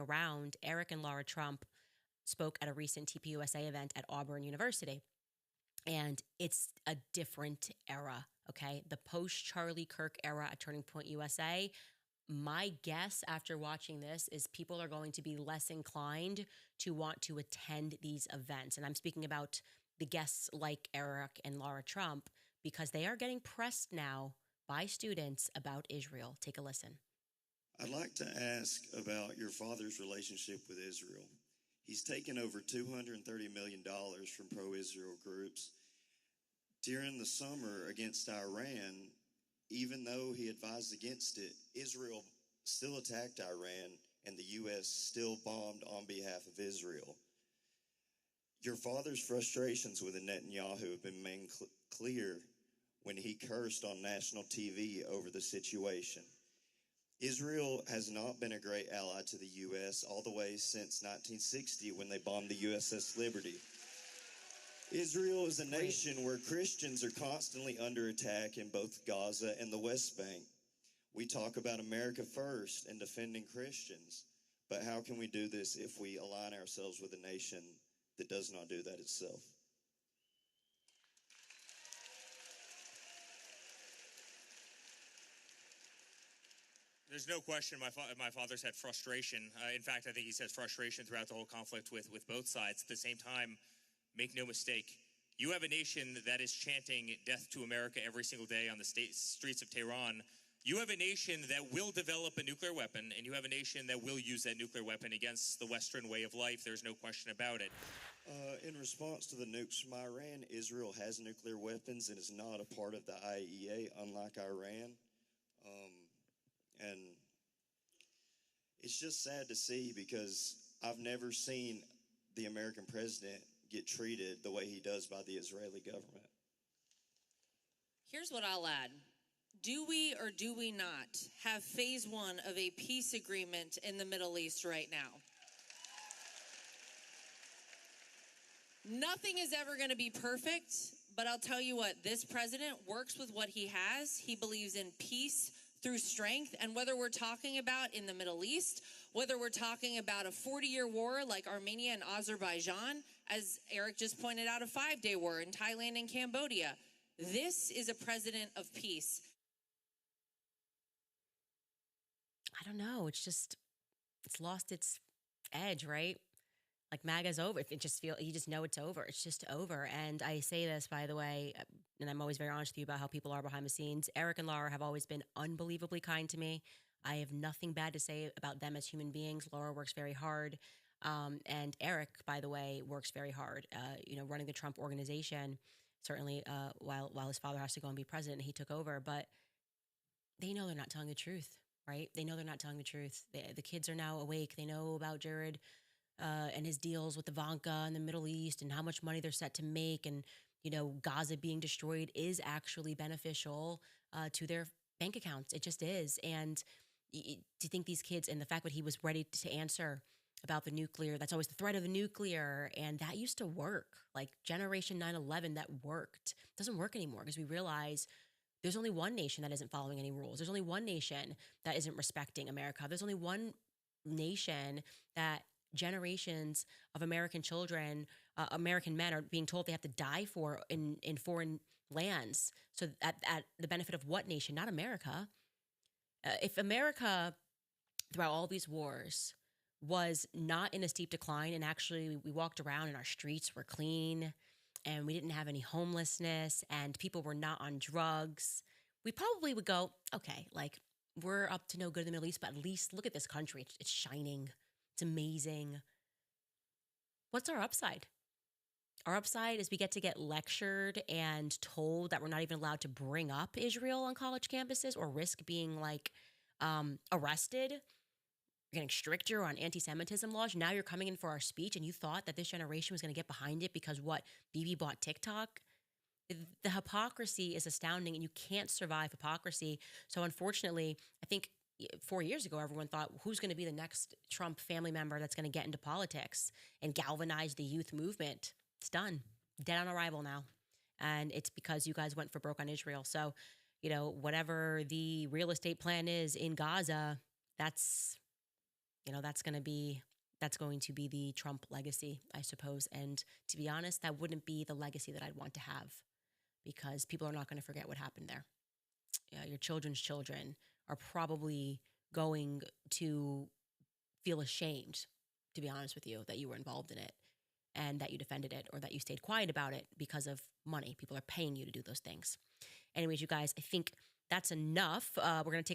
around, Eric and Laura Trump spoke at a recent TPUSA event at Auburn University. And it's a different era, okay? The post-Charlie Kirk era at Turning Point USA. My guess after watching this is people are going to be less inclined to want to attend these events. And I'm speaking about the guests like Eric and Laura Trump because they are getting pressed now by students about Israel. Take a listen. I'd like to ask about your father's relationship with Israel. He's taken over $230 million from pro-Israel groups. During the summer against Iran, even though he advised against it, Israel still attacked Iran, and the U.S. still bombed on behalf of Israel. Your father's frustrations with Netanyahu have been made clear when he cursed on national TV over the situation. Israel has not been a great ally to the U.S. all the way since 1960 when they bombed the USS Liberty. Israel is a nation where Christians are constantly under attack in both Gaza and the West Bank. We talk about America first and defending Christians, but how can we do this if we align ourselves with a nation that does not do that itself? There's no question my father's had frustration. In fact, I think he's had frustration throughout the whole conflict with both sides. At the same time, make no mistake, you have a nation that is chanting death to America every single day on the streets of Tehran. You have a nation that will develop a nuclear weapon, and you have a nation that will use that nuclear weapon against the Western way of life. There's no question about it. In response to the nukes from Iran, Israel has nuclear weapons and is not a part of the IAEA, unlike Iran. And it's just sad to see because I've never seen the American president get treated the way he does by the Israeli government. Here's what I'll add. Do we or do we not have phase one of a peace agreement in the Middle East right now? Nothing is ever going to be perfect, but I'll tell you what, this president works with what he has. He believes in peace through strength. And whether we're talking about in the Middle East, whether we're talking about a 40-year war like Armenia and Azerbaijan, as Eric just pointed out, a 5-day war in Thailand and Cambodia, this is a president of peace. I don't know. It's lost its edge, right? Like MAGA's over. You just know it's over. It's just over. And I say this, by the way, and I'm always very honest with you about how people are behind the scenes. Eric and Laura have always been unbelievably kind to me. I have nothing bad to say about them as human beings. Laura works very hard. And Eric, by the way, works very hard, running the Trump organization, certainly while his father has to go and be president, he took over. But they know they're not telling the truth, right? They know they're not telling the truth. The kids are now awake. They know about Jared and his deals with Ivanka in the Middle East and how much money they're set to make. And, Gaza being destroyed is actually beneficial to their bank accounts. It just is. And to think these kids, and the fact that he was ready to answer about the nuclear, that's always the threat of the nuclear. And that used to work. Like Generation 9/11, that worked. It doesn't work anymore because we realize there's only one nation that isn't following any rules. There's only one nation that isn't respecting America. There's only one nation that generations of American children, American men are being told they have to die for in foreign lands. So at the benefit of what nation? Not America. If America, throughout all these wars, was not in a steep decline and actually we walked around and our streets were clean and we didn't have any homelessness and people were not on drugs, we probably would go, okay, like we're up to no good in the Middle East, but at least look at this country. It's shining. It's amazing. What's our upside? Our upside is we get lectured and told that we're not even allowed to bring up Israel on college campuses or risk being arrested. You're getting stricter on anti-Semitism laws. Now you're coming in for our speech and you thought that this generation was going to get behind it because what? Bibi bought TikTok? The hypocrisy is astounding and you can't survive hypocrisy. So unfortunately, I think 4 years ago, everyone thought, who's going to be the next Trump family member that's going to get into politics and galvanize the youth movement? It's done. Dead on arrival now. And it's because you guys went for broke on Israel. So, whatever the real estate plan is in Gaza, that's that's going to be the Trump legacy, I suppose. And to be honest, that wouldn't be the legacy that I'd want to have, because people are not going to forget what happened there. Your children's children are probably going to feel ashamed, to be honest with you, that you were involved in it and that you defended it, or that you stayed quiet about it because of money. People are paying you to do those things. Anyways, you guys, I think that's enough. We're going to take